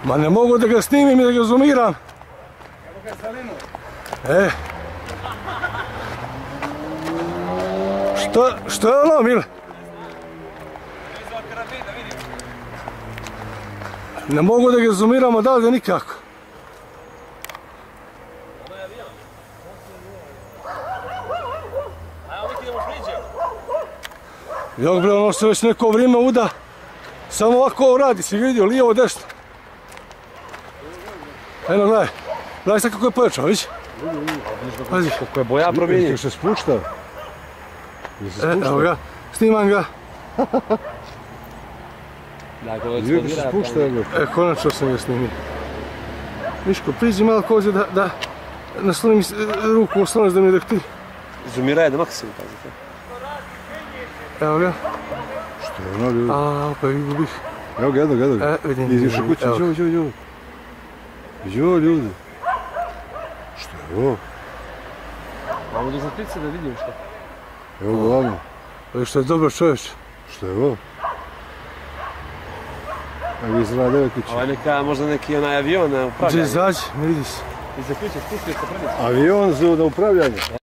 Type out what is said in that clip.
Ma ne mogu da ga snimim i da ga zoomiram. Evo ga Salinu. Što je ono, Mile? Ne mogu da ga zoomiram odavde nikako. Jok bre, ono se već neko vrijeme uda. Samo ovako radi, si vidio, lijevo, desno. Eno, gledaj. Gledaj sad kako je pojačao, vidiš? Pazi. Kako je boja promijenio. Ti se spušta. Evo ga, snimam ga. Ljudi se spušta, evo. Konačno sam ga snimio. Miško, priđi malo kođe da nasloni mi ruku, osloniš da mi dok ti. Zoomiraj da maksimum, pazite. Evo ga. Što je ono, ljudi? Pa vidio bih. Evo ga, evo ga. Vidim. Iziš u kući, jo. Jo, ljudi. Što je ovo? Malo do zapice da vidim što. Evo ga vamo. Ovo što je dobro čovječ. Što je ovo? Evo izgleda 9 kući. Ovo je možda neki onaj avion na upravljanje. Gdje izađi, ne vidi se. Iza kuće spustio se prvi. Avion za upravljanje.